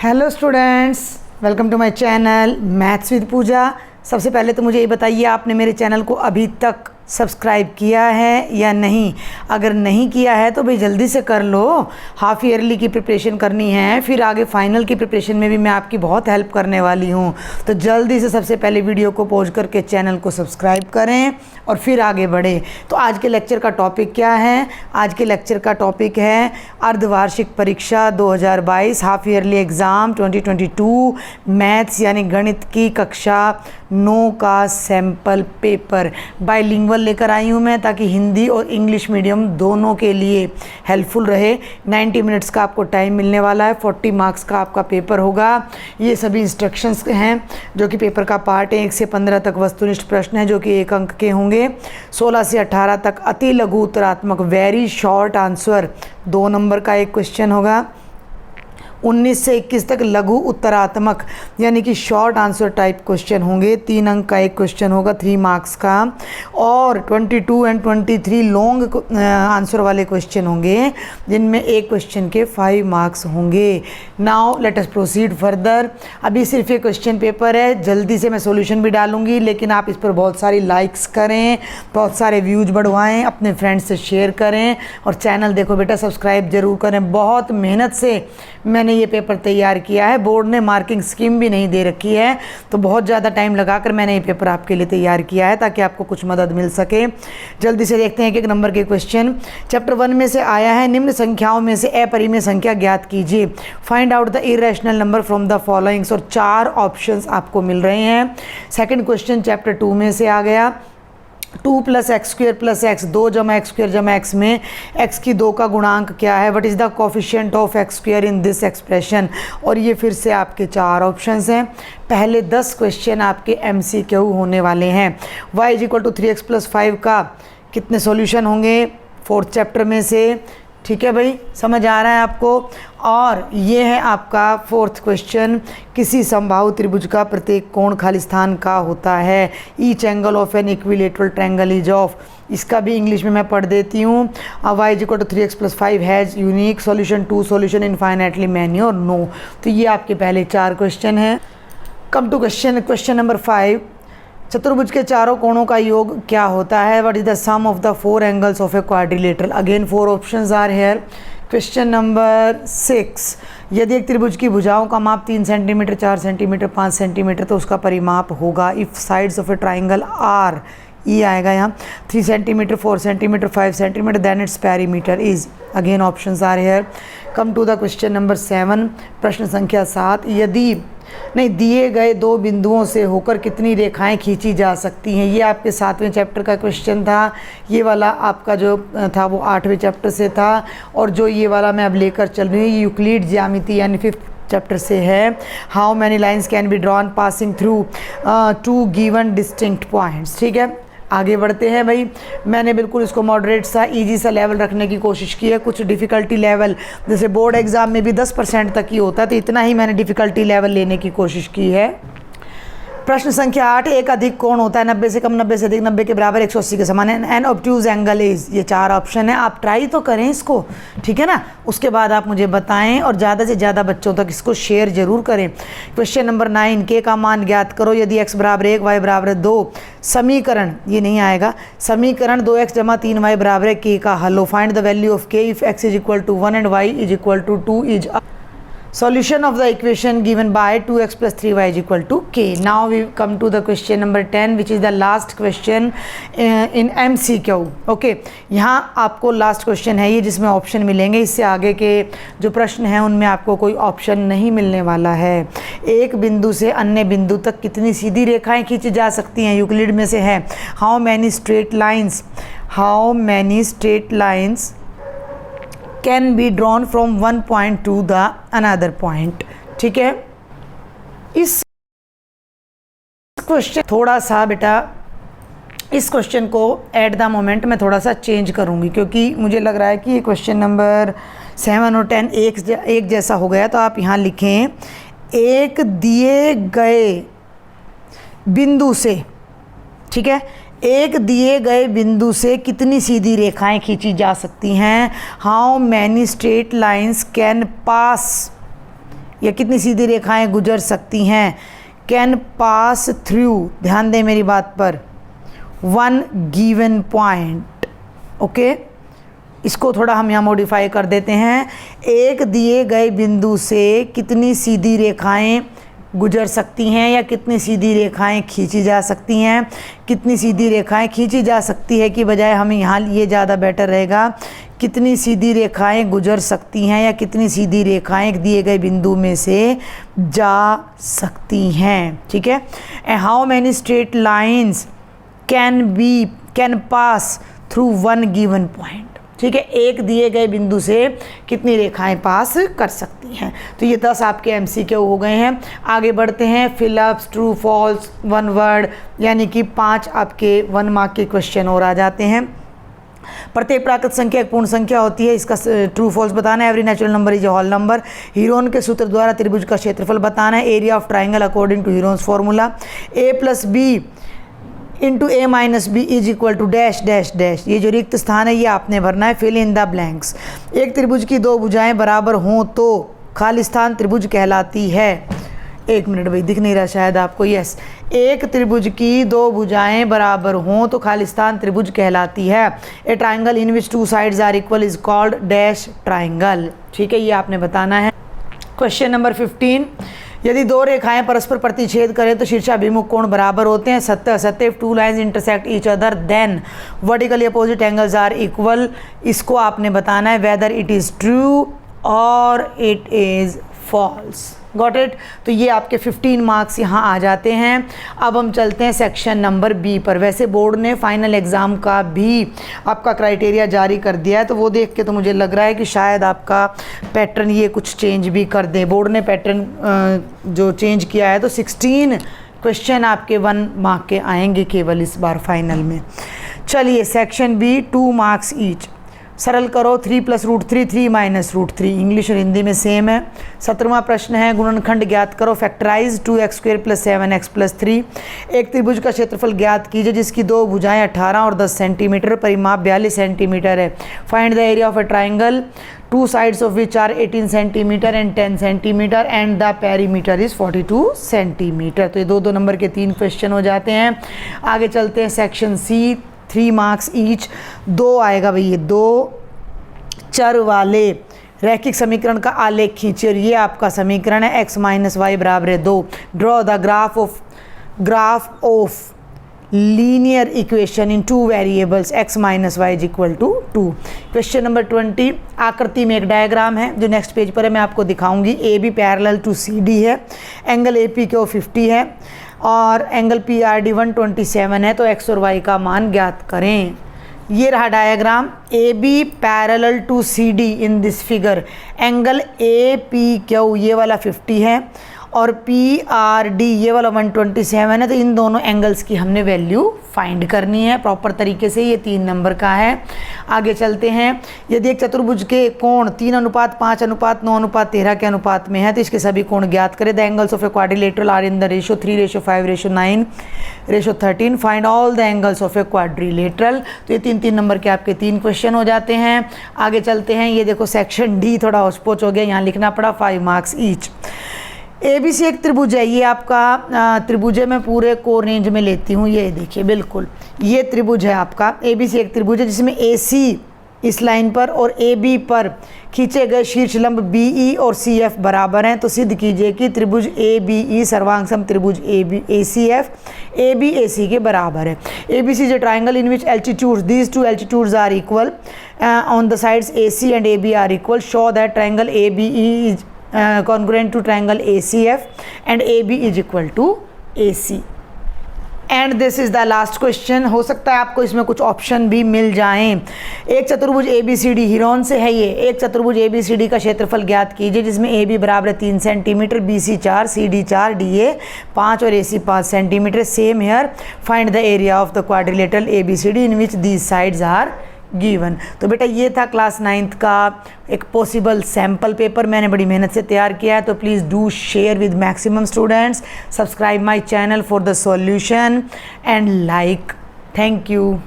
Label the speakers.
Speaker 1: Hello students, welcome to my channel maths with Pooja. सबसे पहले तो मुझे ये बताइए, आपने मेरे चैनल को अभी तक सब्सक्राइब किया है या नहीं। अगर नहीं किया है तो भाई जल्दी से कर लो। हाफ़ ईयरली की प्रिपरेशन करनी है, फिर आगे फाइनल की प्रिपरेशन में भी मैं आपकी बहुत हेल्प करने वाली हूँ। तो जल्दी से सबसे पहले वीडियो को पॉज करके चैनल को सब्सक्राइब करें और फिर आगे बढ़ें। तो आज के लेक्चर का टॉपिक क्या है? आज के लेक्चर का टॉपिक है अर्धवार्षिक परीक्षा 2022 हाफ़ ईयरली एग्ज़ाम 2022 मैथ्स यानी गणित की कक्षा 9 का सैम्पल पेपर। बाइलिंगुअल लेकर आई हूँ मैं, ताकि हिंदी और इंग्लिश मीडियम दोनों के लिए हेल्पफुल रहे। 90 मिनट्स का आपको टाइम मिलने वाला है, 40 मार्क्स का आपका पेपर होगा। ये सभी इंस्ट्रक्शंस हैं जो कि पेपर का पार्ट है। 1 से 15 तक वस्तुनिष्ठ प्रश्न है जो कि 1 अंक के होंगे। 16 से 18 तक अति लघु उत्तरात्मक वेरी शॉर्ट आंसर 2 नंबर का एक क्वेश्चन होगा। 19 से 21 तक लघु उत्तरात्मक यानी कि शॉर्ट आंसर टाइप क्वेश्चन होंगे। 3 अंक का एक क्वेश्चन होगा 3 मार्क्स का। और 22 एंड 23 लॉन्ग आंसर वाले क्वेश्चन होंगे जिनमें एक क्वेश्चन के 5 मार्क्स होंगे। Now let us proceed further. अभी सिर्फ ये क्वेश्चन पेपर है, जल्दी से मैं सॉल्यूशन भी डालूंगी, लेकिन आप इस पर बहुत सारी लाइक्स करें, बहुत सारे व्यूज बढ़वाएं, अपने फ्रेंड्स से शेयर करें और चैनल देखो बेटा सब्सक्राइब जरूर करें। बहुत मेहनत से मैंने ये पेपर तैयार किया है, बोर्ड ने मार्किंग स्कीम भी नहीं दे रखी है, तो बहुत ज़्यादा टाइम लगाकर मैंने ये पेपर आपके लिए तैयार किया है ताकि आपको कुछ मदद मिल सके। जल्दी से देखते हैं कि 1 नंबर के क्वेश्चन चैप्टर 1 में से आया है। निम्न संख्याओं में से अपरिमेय संख्या ज्ञात कीजिए। Find out the irrational number from the followings, और 4 ऑप्शंस आपको मिल रहे हैं। सेकंड क्वेश्चन चैप्टर 2 में से आ गया। 2 + x² + x, 2 + x² + x में x की 2 का गुणांक क्या है? What is the coefficient of x² in this expression. और ये फिर से आपके 4 ऑप्शंस हैं। पहले 10 क्वेश्चन आपके MCQ होने वाले हैं। y = 3x + 5 का कितने सॉल्यूशन होंगे 4th चैप्टर में से? ठीक है भाई, समझ आ रहा है आपको। और ये है आपका 4th क्वेश्चन, किसी समबाहु त्रिभुज का प्रत्येक कोण खाली स्थान का होता है। Each angle of an equilateral triangle is of. इसका भी इंग्लिश में मैं पढ़ देती हूँ। y = 3x + 5 has unique solution 2 solution infinitely many और नो। तो ये आपके पहले 4 क्वेश्चन हैं। Come to question number 5। चतुर्भुज के चारों कोणों का योग क्या होता है? What is the sum of the 4 angles of a quadrilateral. Again 4 options are here. Question number 6। यदि एक त्रिभुज की भुजाओं का माप 3 सेंटीमीटर, 4 सेंटीमीटर, 5 सेंटीमीटर तो उसका परिमाप होगा। If sides of a triangle are, ई आएगा यहाँ, 3 centimetre, 4 centimetre, 5 centimetre, then its perimeter is. Again options are here. Come to the question number 7। प्रश्न संख्या 7। यदि नहीं दिए गए 2 बिंदुओं से होकर कितनी रेखाएं खींची जा सकती हैं? ये आपके 7वें चैप्टर का क्वेश्चन था। ये वाला आपका जो था वो 8वें चैप्टर से था। और जो ये वाला मैं अब लेकर चल रही हूँ ये यूक्लिड ज्यामिति यानी 5th चैप्टर से है। How many lines can be drawn passing through 2 given distinct points. ठीक है, आगे बढ़ते हैं भाई। मैंने बिल्कुल इसको मॉडरेट सा इजी सा लेवल रखने की कोशिश की है। कुछ डिफ़िकल्टी लेवल जैसे बोर्ड एग्ज़ाम में भी 10% तक ही होता है, तो इतना ही मैंने डिफ़िकल्टी लेवल लेने की कोशिश की है। प्रश्न संख्या 8। एक अधिक कोण होता है 90 से कम, 90 से अधिक, 90 के बराबर, 180 के समान। An obtuse angle is. ये 4 ऑप्शन है, आप ट्राई तो करें इसको, ठीक है ना। उसके बाद आप मुझे बताएं और ज़्यादा से ज़्यादा बच्चों तक इसको शेयर जरूर करें। Question number 9। के का मान ज्ञात करो। यदि x = 1, y = 2 समीकरण, ये नहीं आएगा, समीकरण 2x + 3y = k का हल हो। Find the value of k if x = 1 and y = 2 is solution of the equation given by 2x + 3y = k. Now we come to the question number 10 which is the last question in MCQ. Okay, यहाँ आपको last question है ये जिसमें option मिलेंगे। इससे आगे के जो प्रश्न हैं उनमें आपको कोई ऑप्शन नहीं मिलने वाला है। एक बिंदु से अन्य बिंदु तक कितनी सीधी रेखाएं खींची जा सकती हैं? यूक्लिड में से है। How many straight lines can be drawn from 1 point two the another point. ठीक है, इस क्वेश्चन थोड़ा सा बेटा इस क्वेश्चन को एट द मोमेंट मैं थोड़ा सा चेंज करूँगी, क्योंकि मुझे लग रहा है कि ये क्वेश्चन नंबर 7 और 10 एक जैसा हो गया। तो आप यहाँ लिखें, एक दिए गए बिंदु से, ठीक है, एक दिए गए बिंदु से कितनी सीधी रेखाएं खींची जा सकती हैं? How many straight lines can pass या कितनी सीधी रेखाएं गुजर सकती हैं, कैन पास थ्रू, ध्यान दें मेरी बात पर, वन गिवन पॉइंट। ओके, इसको थोड़ा हम यहाँ मॉडिफाई कर देते हैं। एक दिए गए बिंदु से कितनी सीधी रेखाएं गुजर सकती हैं या कितनी सीधी रेखाएं खींची जा सकती हैं। कितनी सीधी रेखाएं खींची जा सकती है की बजाय हमें यहाँ ये ज़्यादा बेटर रहेगा, कितनी सीधी रेखाएं गुजर सकती हैं या कितनी सीधी रेखाएं दिए गए बिंदु में से जा सकती हैं। ठीक है, and how many straight lines can pass through one given point. ठीक है, एक दिए गए बिंदु से कितनी रेखाएं पास कर सकती हैं। तो ये 10 आपके MCQ हो गए हैं। आगे बढ़ते हैं, fill ups, true false, one word, यानी कि 5 आपके 1 मार्क के क्वेश्चन और आ जाते हैं। प्रत्येक प्राकृत संख्या एक पूर्ण संख्या होती है, इसका ट्रू फॉल्स बताना है। Every natural number is a whole number. Heron के सूत्र द्वारा त्रिभुज का क्षेत्रफल बताना है। Area of triangle according to Heron's formula. A+B into A-B is equal to dash dash dash. ये जो रिक्त स्थान है ये आपने भरना है, फिल इन द ब्लैंक्स। एक त्रिभुज की 2 भुजाएं बराबर हों तो खाली स्थान त्रिभुज कहलाती है। एक मिनट भाई, दिख नहीं रहा शायद आपको। यस, एक त्रिभुज की 2 भुजाएं बराबर हों तो खाली स्थान त्रिभुज कहलाती है। A triangle in which 2 sides are equal is called dash triangle. ठीक है, ये आपने बताना है। क्वेश्चन नंबर 15, यदि 2 रेखाएं परस्पर प्रतिच्छेद करें तो शीर्षाभिमुख कोण बराबर होते हैं। सत्य if 2 lines intersect each other then vertically opposite angles are equal. इसको आपने बताना है वेदर इट इज़ ट्रू और it is false. Got it. तो ये आपके 15 मार्क्स यहाँ आ जाते हैं। अब हम चलते हैं सेक्शन नंबर B पर। वैसे बोर्ड ने फाइनल एग्ज़ाम का भी आपका क्राइटेरिया जारी कर दिया है, तो वो देख के तो मुझे लग रहा है कि शायद आपका पैटर्न ये कुछ चेंज भी कर दे। बोर्ड ने पैटर्न जो चेंज किया है, तो 16 क्वेश्चन आपके 1 मार्क के आएंगे केवल इस बार फाइनल में। चलिए, सेक्शन B 2 मार्क्स ईच। सरल करो, 3 + √3 3 - √3, इंग्लिश और हिंदी में सेम है। 17वां प्रश्न है, गुणनखंड ज्ञात करो। Factorise 2x² + 7x + 3। एक त्रिभुज का क्षेत्रफल ज्ञात कीजिए जिसकी 2 भुजाएं 18 और 10 सेंटीमीटर, परिमाप 42 सेंटीमीटर है। Find the area of a triangle 2 sides of which are 18 centimetre and 10 centimetre and the perimeter is 42 centimetre. तो ये 2-2 नंबर के 3 क्वेश्चन हो जाते हैं। आगे चलते हैं सेक्शन C 3 मार्क्स ईच। 2 आएगा भैया, 2 चर वाले रैखिक समीकरण का आलेख खींचिए और ये आपका समीकरण है x - y = 2। Draw the graph of linear equation in 2 variables x - y = 2। Question number 20, आकृति में एक डायग्राम है जो नेक्स्ट पेज पर है, मैं आपको दिखाऊंगी। AB पैरेलल टू CD है, एंगल APQ 50 है और एंगल PRD 127 है। तो x और y का मान ज्ञात करें। ये रहा diagram. AB parallel to CD in this figure. Angle APQ ये वाला 50 है और PRD ये वाला 127 है। तो इन दोनों एंगल्स की हमने वैल्यू फाइंड करनी है प्रॉपर तरीके से। ये 3 नंबर का है। आगे चलते हैं। यदि एक चतुर्भुज के कोण 3:5:9:13 के अनुपात में है तो इसके सभी कोण ज्ञात करें। The angles of a quadrilateral are in the ratio 3:5:9:13 find all the angles of a quadrilateral. तो ये 3-3 नंबर के आपके 3 क्वेश्चन हो जाते हैं। आगे चलते हैं। ये देखो सेक्शन D थोड़ा होचपोच हो गया, यहाँ लिखना पड़ा, 5 मार्क्स ईच। ABC एक त्रिभुज है, ये आपका त्रिभुज है, मैं पूरे को रेंज में लेती हूँ। ये देखिए, बिल्कुल ये त्रिभुज है आपका। ABC एक त्रिभुज है जिसमें AC इस लाइन पर और AB पर खींचे गए शीर्ष लंब BE और CF बराबर हैं। तो सिद्ध कीजिए कि त्रिभुज ABE सर्वांग सम त्रिभुज ACF AB AC के बराबर है। ABC is a triangle in which altitudes these 2 altitudes are equal on the sides AC and AB are equal. Show that triangle ABE is congruent to triangle ACF and AB is equal to AC। And this is the last question. हो सकता है आपको इसमें कुछ option भी मिल जाएं। एक चतुर्भुज ABCD हीरोन से है ये। एक चतुर्भुज ABCD का क्षेत्रफल ज्ञात कीजिए जिसमें AB बराबर 3 सेंटीमीटर, BC 4, CD 4, DA 5 और AC 5 centimetre. Same here, find the area of the quadrilateral ABCD in which these sides are given. तो बेटा ये था क्लास 9th का एक पॉसिबल सैम्पल पेपर, मैंने बड़ी मेहनत से तैयार किया है। तो please do share with maximum students, subscribe my channel for the solution and like. Thank you.